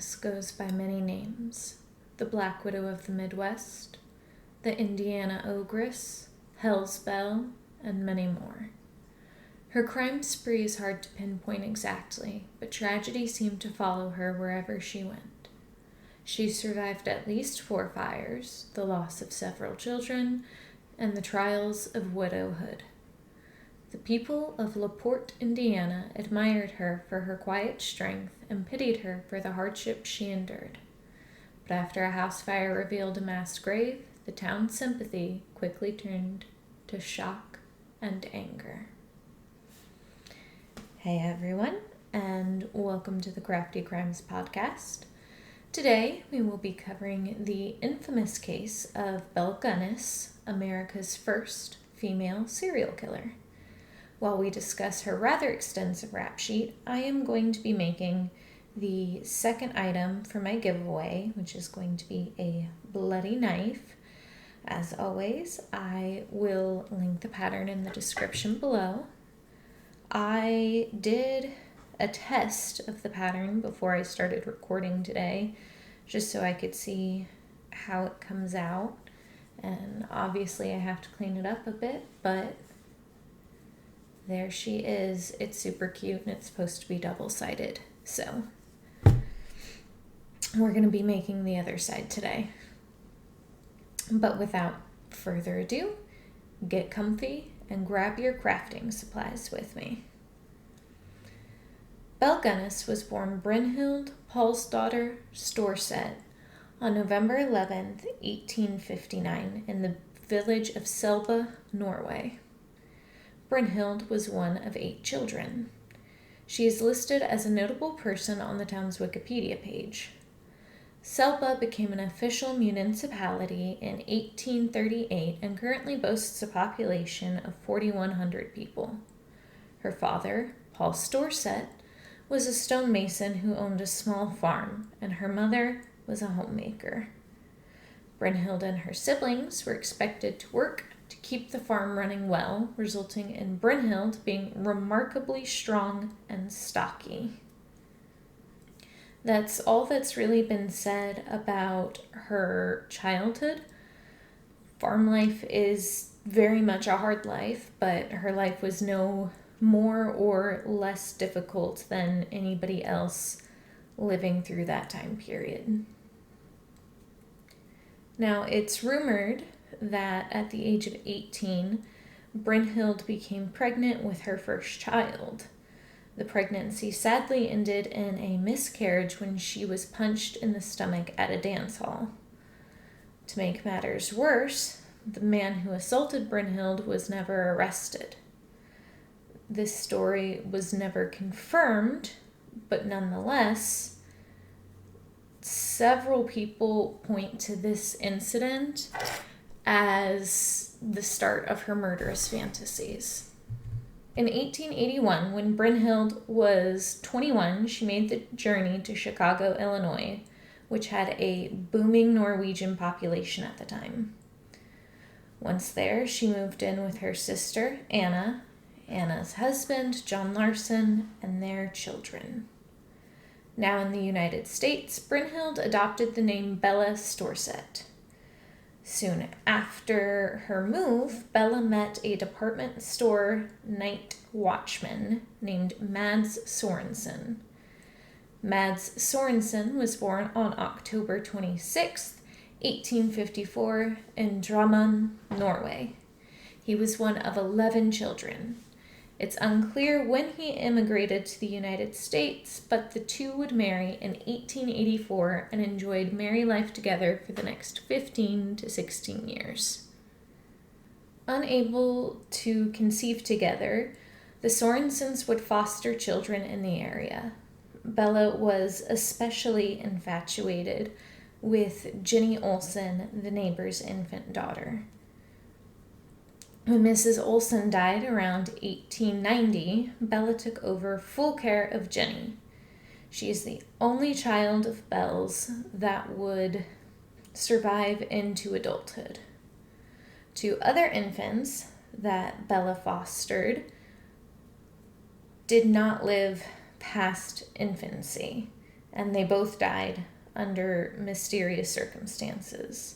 Gunness goes by many names: the Black Widow of the Midwest, the Indiana Ogress, Hell's Belle, and many more. Her crime spree is hard to pinpoint exactly, but tragedy seemed to follow her wherever she went. She survived at least 4 fires, the loss of several children, and the trials of widowhood. The people of LaPorte, Indiana, admired her for her quiet strength and pitied her for the hardships she endured. But after a house fire revealed a mass grave, the town's sympathy quickly turned to shock and anger. Hey everyone, and welcome to the Crafty Crimes podcast. Today we will be covering the infamous case of Belle Gunness, America's first female serial killer. While we discuss her rather extensive rap sheet, I am going to be making the second item for my giveaway, which is going to be a bloody knife. As always, I will link the pattern in the description below. I did a test of the pattern before I started recording today, just so I could see how it comes out. And obviously I have to clean it up a bit, but there she is. It's super cute and it's supposed to be double-sided. So we're going to be making the other side today. But without further ado, get comfy and grab your crafting supplies with me. Belle Gunness was born Brynhild Paulsdottir Storset on November 11th, 1859 in the village of Selba, Norway. Brynhild was one of 8 children. She is listed as a notable person on the town's Wikipedia page. Selba became an official municipality in 1838 and currently boasts a population of 4,100 people. Her father, Paul Storset, was a stonemason who owned a small farm, and her mother was a homemaker. Brynhild and her siblings were expected to work to keep the farm running well, resulting in Brynhild being remarkably strong and stocky. That's all that's really been said about her childhood. Farm life is very much a hard life, but her life was no more or less difficult than anybody else living through that time period. Now, it's rumored that at the age of 18, Brynhild became pregnant with her first child. The pregnancy sadly ended in a miscarriage when she was punched in the stomach at a dance hall. To make matters worse, the man who assaulted Brynhild was never arrested. This story was never confirmed, but nonetheless, several people point to this incident as the start of her murderous fantasies. In 1881, when Brynhild was 21, she made the journey to Chicago, Illinois, which had a booming Norwegian population at the time. Once there, she moved in with her sister, Anna, Anna's husband, John Larson, and their children. Now in the United States, Brynhild adopted the name Bella Storset. Soon after her move, Bella met a department store night watchman named Mads Sorensen. Mads Sorensen was born on October 26, 1854, in Drammen, Norway. He was one of 11 children. It's unclear when he immigrated to the United States, but the two would marry in 1884 and enjoyed married life together for the next 15 to 16 years. Unable to conceive together, the Sorensens would foster children in the area. Bella was especially infatuated with Jenny Olsen, the neighbor's infant daughter. When Mrs. Olsen died around 1890, Bella took over full care of Jenny. She is the only child of Belle's that would survive into adulthood. 2 other infants that Bella fostered did not live past infancy. and they both died under mysterious circumstances.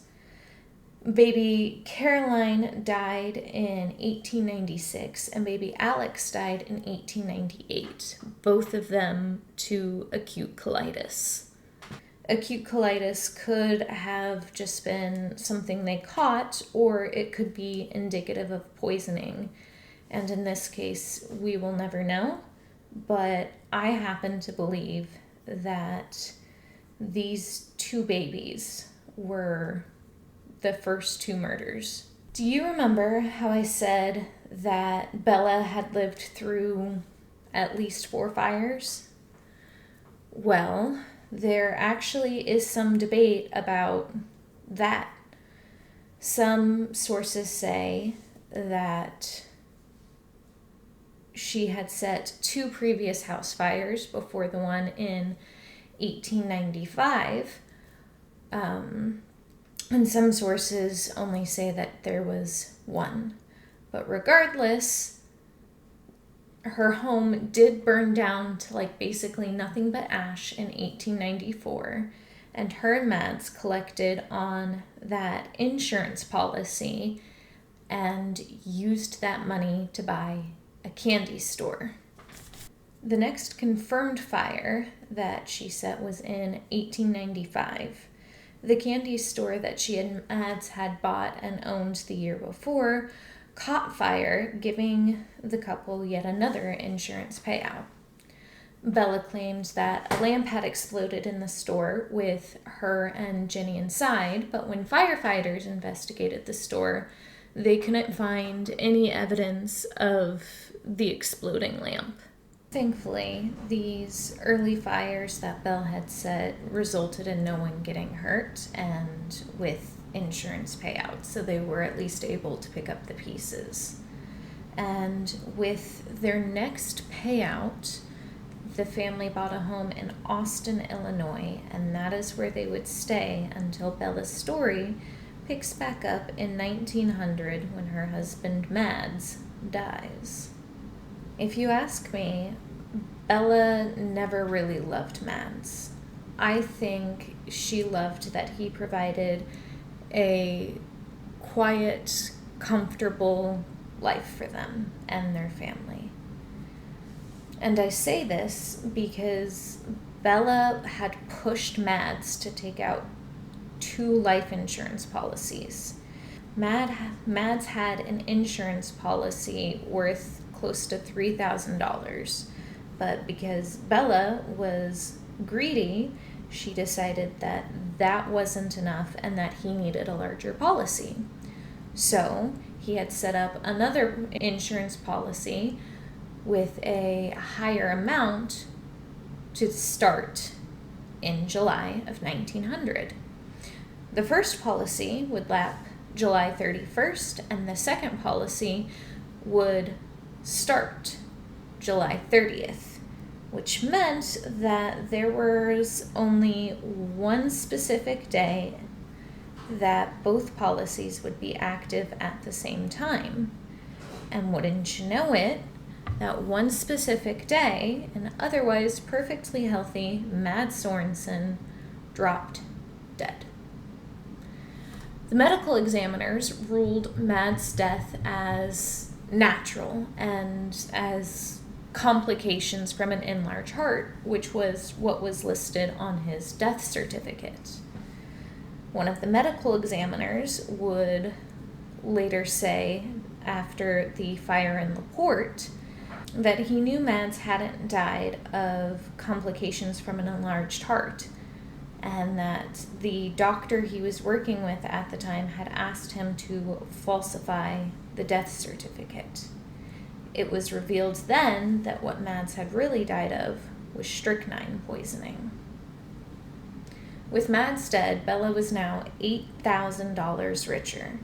Baby Caroline died in 1896, and baby Alex died in 1898, both of them to acute colitis. Acute colitis could have just been something they caught, or it could be indicative of poisoning. And in this case, we will never know, but I happen to believe that these two babies were the first two murders. Do you remember how I said that Bella had lived through at least 4 fires? Well, there actually is some debate about that. Some sources say that she had set 2 previous house fires before the one in 1895. And some sources only say that there was 1. But regardless, her home did burn down to basically nothing but ash in 1894. And her and Mads collected on that insurance policy and used that money to buy a candy store. The next confirmed fire that she set was in 1895. The candy store that she and Mads had bought and owned the year before caught fire, giving the couple yet another insurance payout. Bella claimed that a lamp had exploded in the store with her and Jenny inside, but when firefighters investigated the store, they couldn't find any evidence of the exploding lamp. Thankfully, these early fires that Belle had set resulted in no one getting hurt and with insurance payouts, so they were at least able to pick up the pieces. And with their next payout, the family bought a home in Austin, Illinois, and that is where they would stay until Bella's story picks back up in 1900 when her husband Mads dies. If you ask me, Bella never really loved Mads. I think she loved that he provided a quiet, comfortable life for them and their family. And I say this because Bella had pushed Mads to take out 2 life insurance policies. Mads had an insurance policy worth close to $3,000, but because Bella was greedy, she decided that that wasn't enough and that he needed a larger policy. So he had set up another insurance policy with a higher amount to start in July of 1900. The first policy would lap July 31st, and the second policy would start July 30th, which meant that there was only one specific day that both policies would be active at the same time. And wouldn't you know it, that one specific day, an otherwise perfectly healthy Mads Sorensen dropped dead. The medical examiners ruled Mads' death as natural and as complications from an enlarged heart, which was what was listed on his death certificate. One of the medical examiners would later say, after the fire in LaPorte, that he knew Mads hadn't died of complications from an enlarged heart, and that the doctor he was working with at the time had asked him to falsify the death certificate. It was revealed then that what Mads had really died of was strychnine poisoning. With Mads dead, Bella was now $8,000 richer.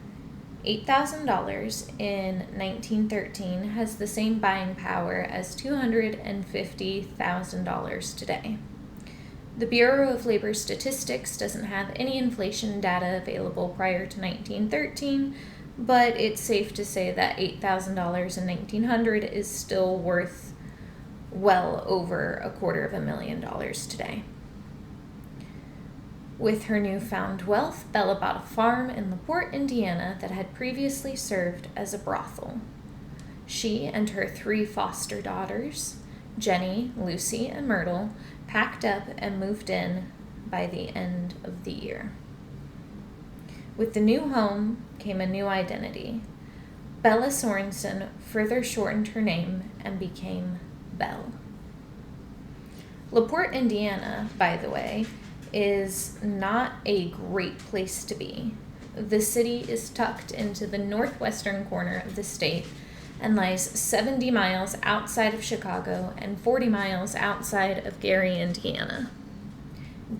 $8,000 in 1913 has the same buying power as $250,000 today. The Bureau of Labor Statistics doesn't have any inflation data available prior to 1913, but it's safe to say that $8,000 in 1900 is still worth well over $250,000 today. With her newfound wealth, Bella bought a farm in LaPorte, Indiana that had previously served as a brothel. She and her 3 foster daughters, Jenny, Lucy, and Myrtle, packed up and moved in by the end of the year. With the new home came a new identity. Bella Sorensen further shortened her name and became Belle. LaPorte, Indiana, by the way, is not a great place to be. The city is tucked into the northwestern corner of the state and lies 70 miles outside of Chicago and 40 miles outside of Gary, Indiana.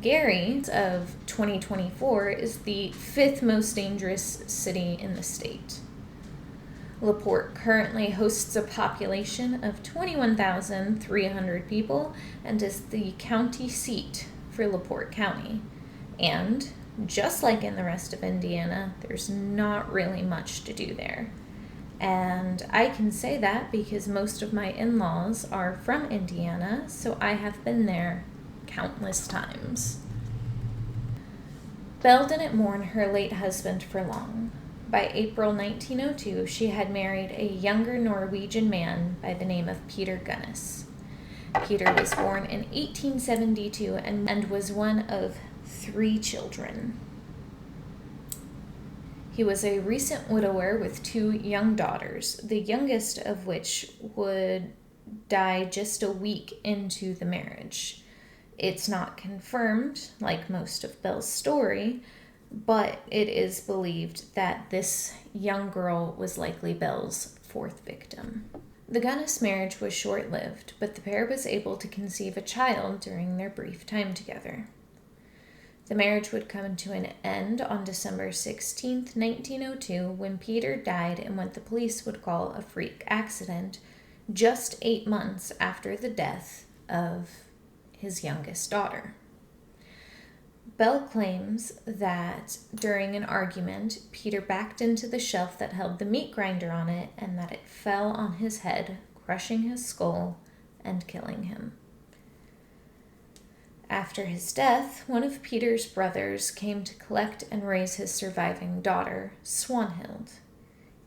Gary, of 2024, is the 5th most dangerous city in the state. LaPorte currently hosts a population of 21,300 people and is the county seat for LaPorte County. And, just like in the rest of Indiana, there's not really much to do there. And I can say that because most of my in-laws are from Indiana, so I have been there countless times. Belle didn't mourn her late husband for long. By April 1902, she had married a younger Norwegian man by the name of Peter Gunness. Peter was born in 1872 and was one of 3 children. He was a recent widower with 2 young daughters, the youngest of which would die just a week into the marriage. It's not confirmed, like most of Belle's story, but it is believed that this young girl was likely Belle's 4th victim. The Gunness marriage was short-lived, but the pair was able to conceive a child during their brief time together. The marriage would come to an end on December 16, 1902, when Peter died in what the police would call a freak accident, just 8 months after the death of his youngest daughter. Belle claims that during an argument, Peter backed into the shelf that held the meat grinder on it and that it fell on his head, crushing his skull and killing him. After his death, one of Peter's brothers came to collect and raise his surviving daughter, Swanhild.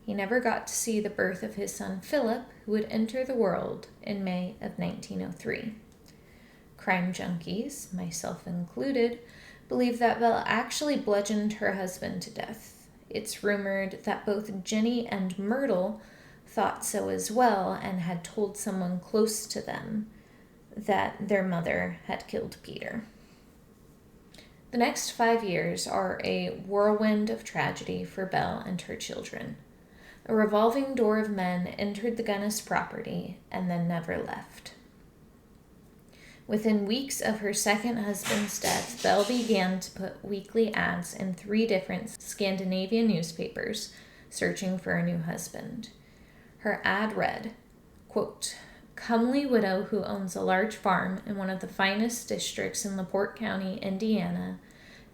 He never got to see the birth of his son Philip, who would enter the world in May of 1903. Crime junkies, myself included, believe that Belle actually bludgeoned her husband to death. It's rumored that both Jenny and Myrtle thought so as well and had told someone close to them that their mother had killed Peter. The next 5 years are a whirlwind of tragedy for Belle and her children. A revolving door of men entered the Gunness property and then never left. Within weeks of her second husband's death, Belle began to put weekly ads in 3 different Scandinavian newspapers searching for a new husband. Her ad read, quote, "Comely widow who owns a large farm in one of the finest districts in LaPorte County, Indiana,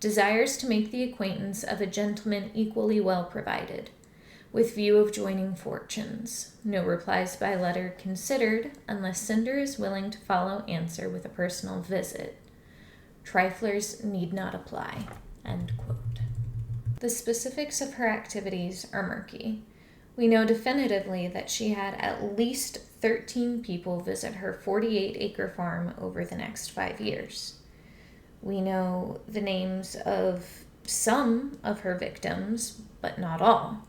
desires to make the acquaintance of a gentleman equally well provided, with view of joining fortunes. No replies by letter considered, unless sender is willing to follow answer with a personal visit. Triflers need not apply." End quote. The specifics of her activities are murky. We know definitively that she had at least 13 people visit her 48-acre farm over the next 5 years. We know the names of some of her victims, but not all.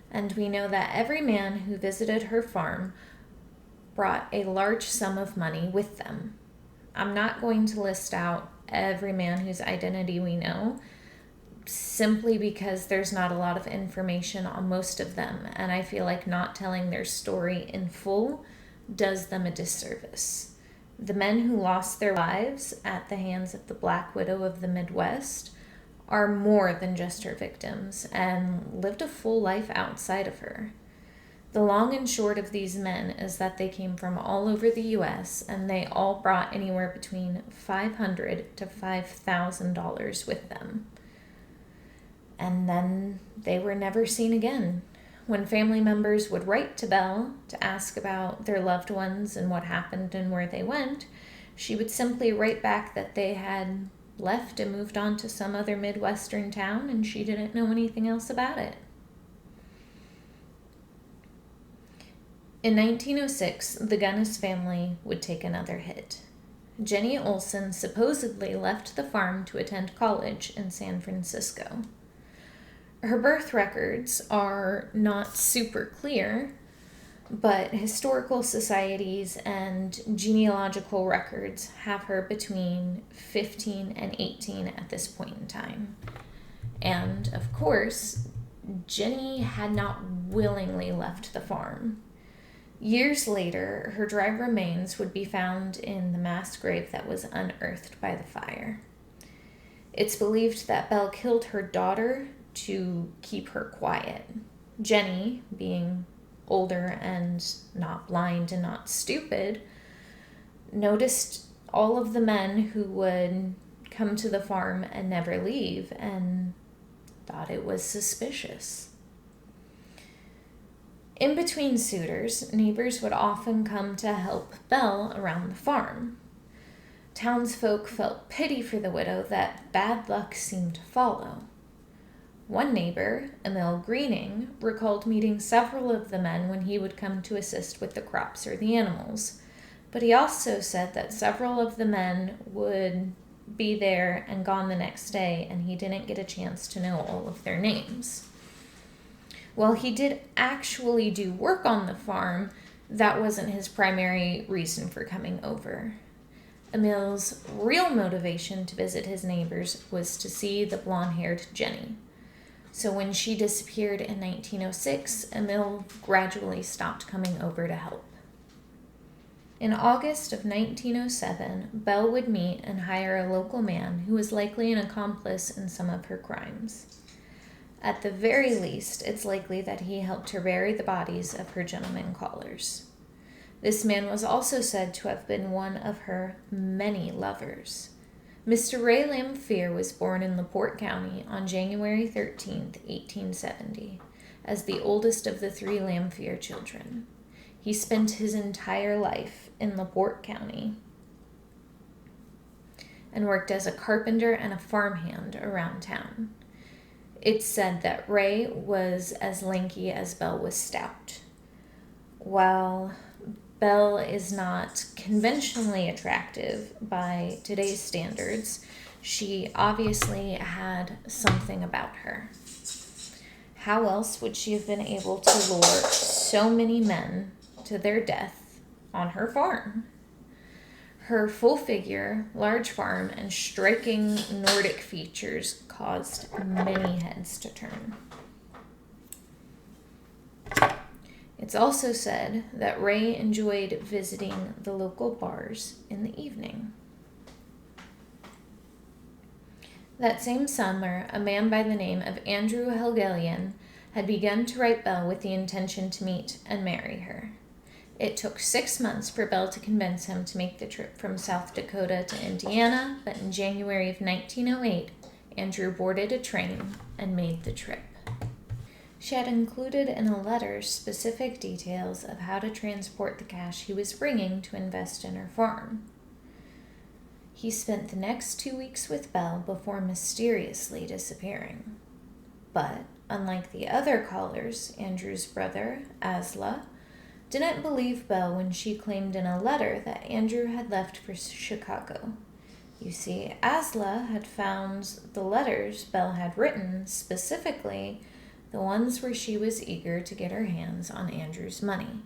And we know that every man who visited her farm brought a large sum of money with them. I'm not going to list out every man whose identity we know, simply because there's not a lot of information on most of them, and I feel like not telling their story in full does them a disservice. The men who lost their lives at the hands of the Black Widow of the Midwest are more than just her victims and lived a full life outside of her. The long and short of these men is that they came from all over the U.S. and they all brought anywhere between $500 to $5,000 with them. And then they were never seen again. When family members would write to Belle to ask about their loved ones and what happened and where they went, she would simply write back that they had left and moved on to some other Midwestern town, and she didn't know anything else about it. In 1906, the Gunness family would take another hit. Jenny Olson supposedly left the farm to attend college in San Francisco. Her birth records are not super clear, but historical societies and genealogical records have her between 15 and 18 at this point in time. And, of course, Jenny had not willingly left the farm. Years later, her dry remains would be found in the mass grave that was unearthed by the fire. It's believed that Belle killed her daughter to keep her quiet. Jenny, being older and not blind and not stupid, noticed all of the men who would come to the farm and never leave and thought it was suspicious. In between suitors, neighbors would often come to help Belle around the farm. Townsfolk felt pity for the widow that bad luck seemed to follow. One neighbor, Emil Greening, recalled meeting several of the men when he would come to assist with the crops or the animals, but he also said that several of the men would be there and gone the next day, and he didn't get a chance to know all of their names. While he did actually do work on the farm, that wasn't his primary reason for coming over. Emil's real motivation to visit his neighbors was to see the blonde-haired Jenny. So when she disappeared in 1906, Emil gradually stopped coming over to help. In August of 1907, Belle would meet and hire a local man who was likely an accomplice in some of her crimes. At the very least, it's likely that he helped her bury the bodies of her gentlemen callers. This man was also said to have been one of her many lovers. Mr. Ray Lamphere was born in LaPorte County on January 13, 1870, as the oldest of the 3 Lamphere children. He spent his entire life in LaPorte County and worked as a carpenter and a farmhand around town. It's said that Ray was as lanky as Belle was stout. While Belle is not conventionally attractive by today's standards, she obviously had something about her. How else would she have been able to lure so many men to their death on her farm? Her full figure, large farm, and striking Nordic features caused many heads to turn. It's also said that Ray enjoyed visiting the local bars in the evening. That same summer, a man by the name of Andrew Helgelian had begun to write Belle with the intention to meet and marry her. It took 6 months for Belle to convince him to make the trip from South Dakota to Indiana, but in January of 1908, Andrew boarded a train and made the trip. She had included in a letter specific details of how to transport the cash he was bringing to invest in her farm. He spent the next 2 weeks with Belle before mysteriously disappearing. But, unlike the other callers, Andrew's brother, Asla, didn't believe Belle when she claimed in a letter that Andrew had left for Chicago. You see, Asla had found the letters Belle had written, specifically the ones where she was eager to get her hands on Andrew's money.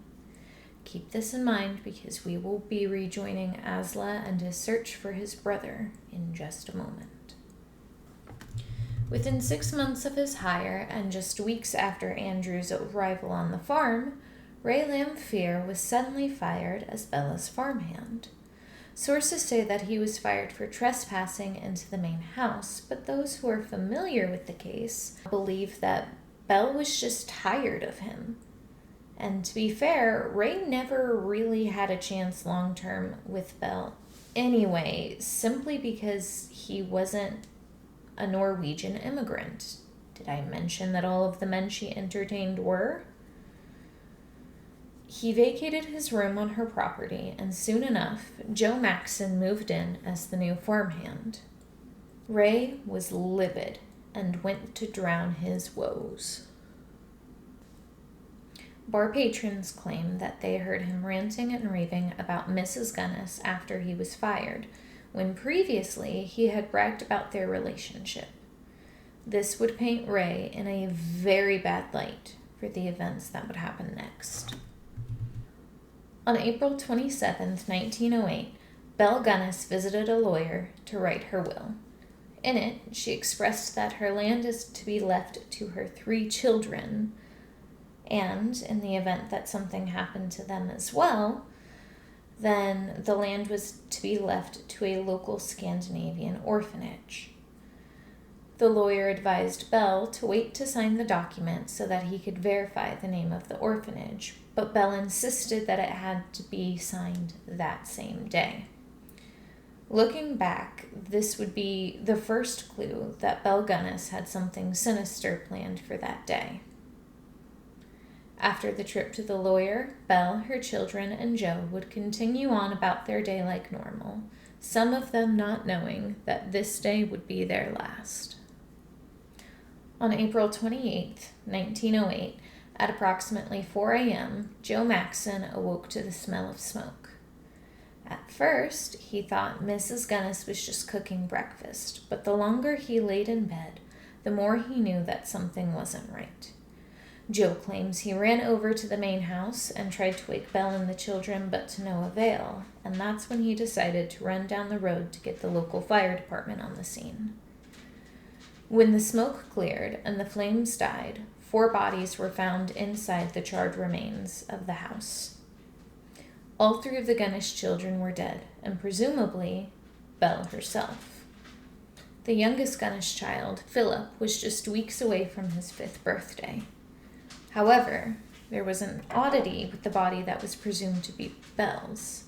Keep this in mind because we will be rejoining Asla and his search for his brother in just a moment. Within 6 months of his hire and just weeks after Andrew's arrival on the farm, Ray Lamphere was suddenly fired as Bella's farmhand. Sources say that he was fired for trespassing into the main house, but those who are familiar with the case believe that Belle was just tired of him. And to be fair, Ray never really had a chance long-term with Belle anyway, simply because he wasn't a Norwegian immigrant. Did I mention that all of the men she entertained were? He vacated his room on her property, and soon enough, Joe Maxson moved in as the new farmhand. Ray was livid and went to drown his woes. Bar patrons claim that they heard him ranting and raving about Mrs. Gunness after he was fired, when previously he had bragged about their relationship. This would paint Ray in a very bad light for the events that would happen next. On April 27, 1908, Belle Gunness visited a lawyer to write her will. In it, she expressed that her land is to be left to her 3 children, and in the event that something happened to them as well, then the land was to be left to a local Scandinavian orphanage. The lawyer advised Belle to wait to sign the document so that he could verify the name of the orphanage, but Belle insisted that it had to be signed that same day. Looking back, this would be the first clue that Belle Gunness had something sinister planned for that day. After the trip to the lawyer, Belle, her children, and Joe would continue on about their day like normal, some of them not knowing that this day would be their last. On April 28, 1908, at approximately 4 a.m., Joe Maxson awoke to the smell of smoke. At first, he thought Mrs. Gunness was just cooking breakfast, but the longer he laid in bed, the more he knew that something wasn't right. Joe claims he ran over to the main house and tried to wake Belle and the children, but to no avail, and that's when he decided to run down the road to get the local fire department on the scene. When the smoke cleared and the flames died, 4 bodies were found inside the charred remains of the house. All 3 of the Gunness children were dead, and presumably Belle herself. The youngest Gunness child, Philip, was just weeks away from his 5th birthday. However, there was an oddity with the body that was presumed to be Belle's.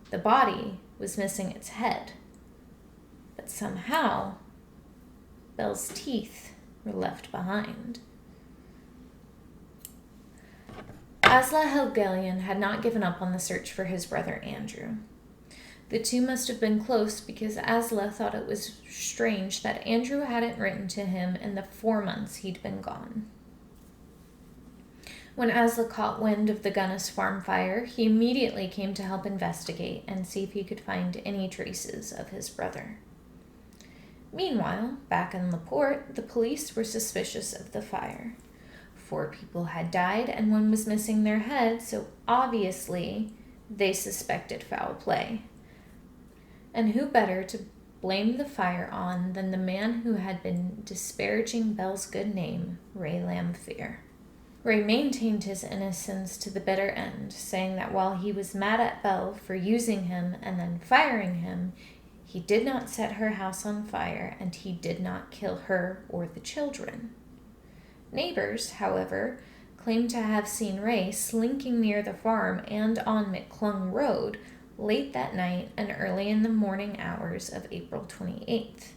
The body was missing its head, but somehow Belle's teeth were left behind. Asla Helgelian had not given up on the search for his brother Andrew. The 2 must have been close because Asla thought it was strange that Andrew hadn't written to him in the 4 months he'd been gone. When Asla caught wind of the Gunness farm fire, he immediately came to help investigate and see if he could find any traces of his brother. Meanwhile, back in LaPorte, the police were suspicious of the fire. 4 people had died and 1 was missing their head, so obviously they suspected foul play. And who better to blame the fire on than the man who had been disparaging Belle's good name, Ray Lamphere. Ray maintained his innocence to the bitter end, saying that while he was mad at Belle for using him and then firing him, he did not set her house on fire and he did not kill her or the children. Neighbors, however, claimed to have seen Ray slinking near the farm and on McClung Road late that night and early in the morning hours of April 28th.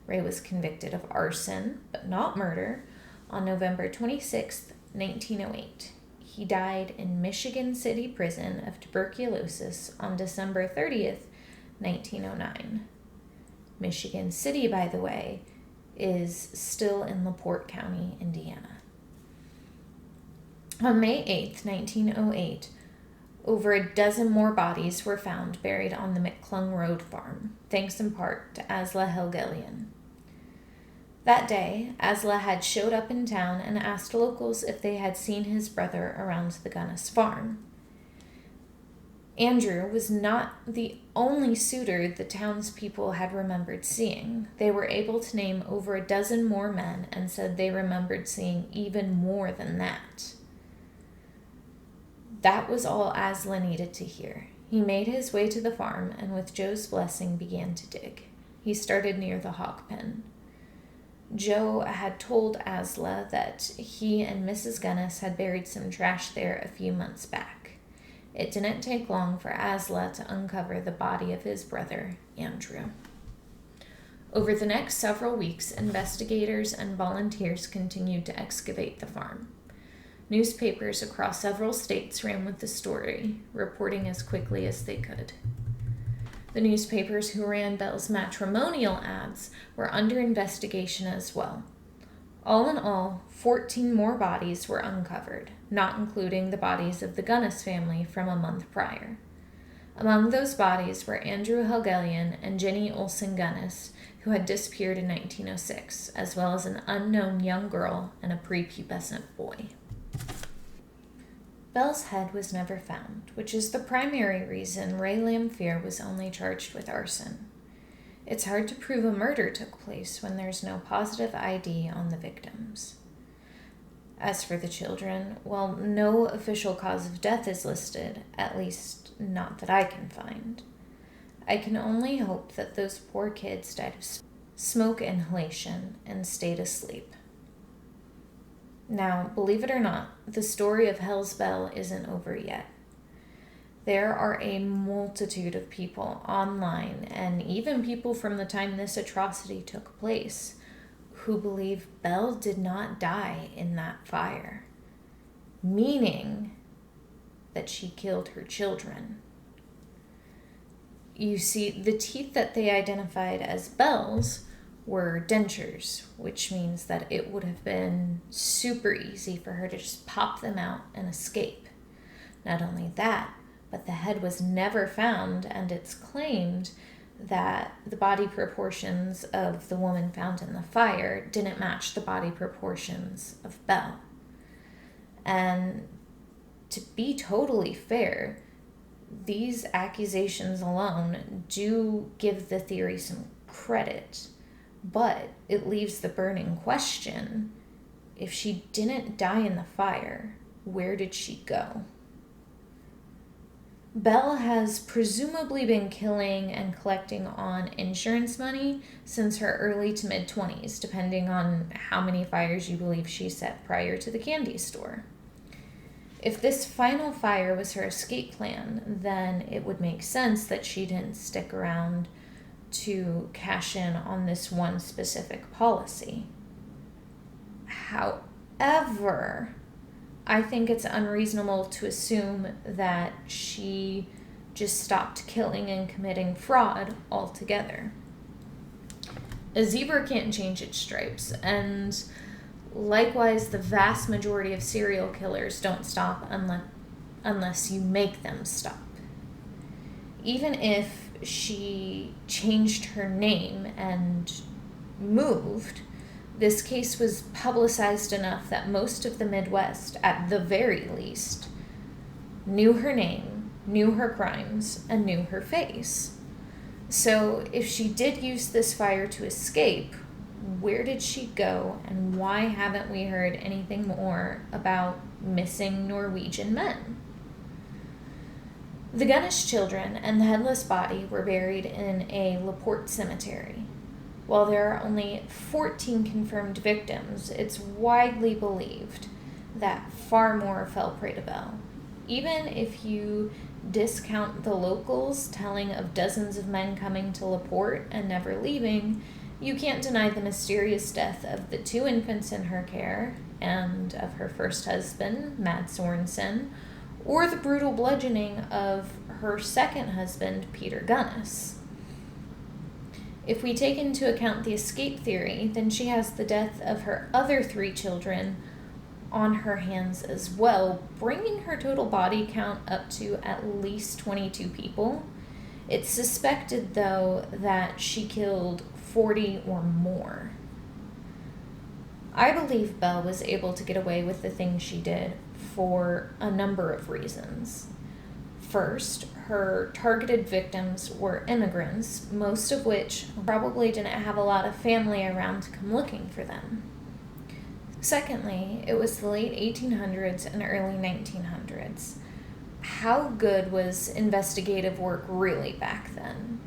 Ray was convicted of arson, but not murder, on November 26th, 1908. He died in Michigan City Prison of tuberculosis on December 30th, 1909. Michigan City, by the way, is still in LaPorte County, Indiana. On May 8th, 1908, over a dozen more bodies were found buried on the McClung Road farm, thanks in part to Asla Helgelian. That day, Asla had showed up in town and asked locals if they had seen his brother around the Gunness farm. Andrew was not the only suitor the townspeople had remembered seeing. They were able to name over a dozen more men and said they remembered seeing even more than that. That was all Asla needed to hear. He made his way to the farm and with Joe's blessing began to dig. He started near the hog pen. Joe had told Asla that he and Mrs. Gunness had buried some trash there a few months back. It didn't take long for Asla to uncover the body of his brother, Andrew. Over the next several weeks, investigators and volunteers continued to excavate the farm. Newspapers across several states ran with the story, reporting as quickly as they could. The newspapers who ran Belle's matrimonial ads were under investigation as well. All in all, 14 more bodies were uncovered, not including the bodies of the Gunness family from a month prior. Among those bodies were Andrew Helgelian and Jenny Olsen Gunness, who had disappeared in 1906, as well as an unknown young girl and a prepubescent boy. Belle's head was never found, which is the primary reason Ray Lamphere was only charged with arson. It's hard to prove a murder took place when there's no positive ID on the victims. As for the children, well, no official cause of death is listed, at least not that I can find. I can only hope that those poor kids died of smoke inhalation and stayed asleep. Now, believe it or not, the story of Hell's Belle isn't over yet. There are a multitude of people online, and even people from the time this atrocity took place, who believe Belle did not die in that fire, meaning that she killed her children. You see, the teeth that they identified as Belle's were dentures, which means that it would have been super easy for her to just pop them out and escape. Not only that, but the head was never found, and it's claimed that the body proportions of the woman found in the fire didn't match the body proportions of Belle. And to be totally fair, these accusations alone do give the theory some credit, but it leaves the burning question: if she didn't die in the fire, where did she go? Belle has presumably been killing and collecting on insurance money since her early to mid-20s, depending on how many fires you believe she set prior to the candy store. If this final fire was her escape plan, then it would make sense that she didn't stick around to cash in on this one specific policy. However, I think it's unreasonable to assume that she just stopped killing and committing fraud altogether. A zebra can't change its stripes, and likewise, the vast majority of serial killers don't stop unless you make them stop. Even if she changed her name and moved, this case was publicized enough that most of the Midwest, at the very least, knew her name, knew her crimes, and knew her face. So if she did use this fire to escape, where did she go, and why haven't we heard anything more about missing Norwegian men? The Gunness children and the headless body were buried in a LaPorte cemetery. While there are only 14 confirmed victims, it's widely believed that far more fell prey to Belle. Even if you discount the locals telling of dozens of men coming to LaPorte and never leaving, you can't deny the mysterious death of the 2 infants in her care and of her first husband, Mads Sorensen, or the brutal bludgeoning of her second husband, Peter Gunness. If we take into account the escape theory, then she has the death of her other 3 children on her hands as well, bringing her total body count up to at least 22 people. It's suspected, though, that she killed 40 or more. I believe Belle was able to get away with the things she did for a number of reasons. First, her targeted victims were immigrants, most of which probably didn't have a lot of family around to come looking for them. Secondly, it was the late 1800s and early 1900s. How good was investigative work really back then?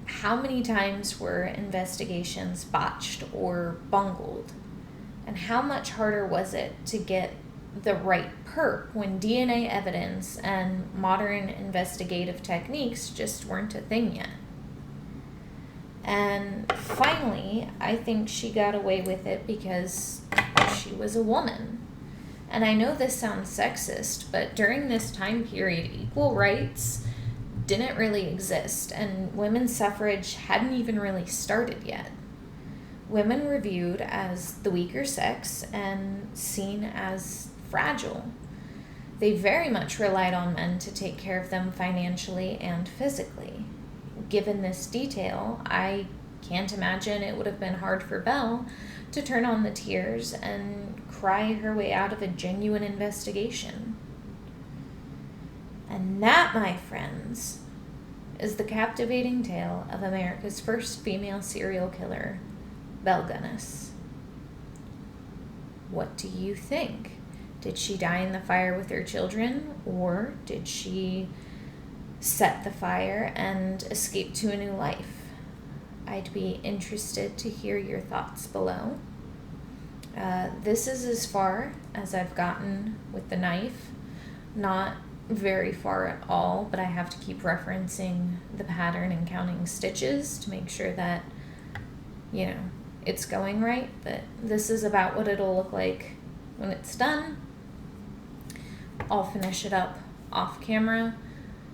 How many times were investigations botched or bungled? And how much harder was it to get the right perp when DNA evidence and modern investigative techniques just weren't a thing yet? And finally, I think she got away with it because she was a woman. And I know this sounds sexist, but during this time period, equal rights didn't really exist, and women's suffrage hadn't even really started yet. Women were viewed as the weaker sex and seen as fragile. They very much relied on men to take care of them financially and physically. Given this detail, I can't imagine it would have been hard for Belle to turn on the tears and cry her way out of a genuine investigation. And that, my friends, is the captivating tale of America's first female serial killer, Belle Gunness. What do you think? Did she die in the fire with her children, or did she set the fire and escape to a new life? I'd be interested to hear your thoughts below. This is as far as I've gotten with the knife. Not very far at all, but I have to keep referencing the pattern and counting stitches to make sure that, it's going right. But this is about what it'll look like when it's done. I'll finish it up off camera,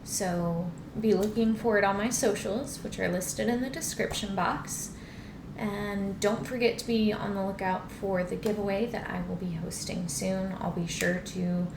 so be looking for it on my socials, which are listed in the description box. And don't forget to be on the lookout for the giveaway that I will be hosting soon. I'll be sure to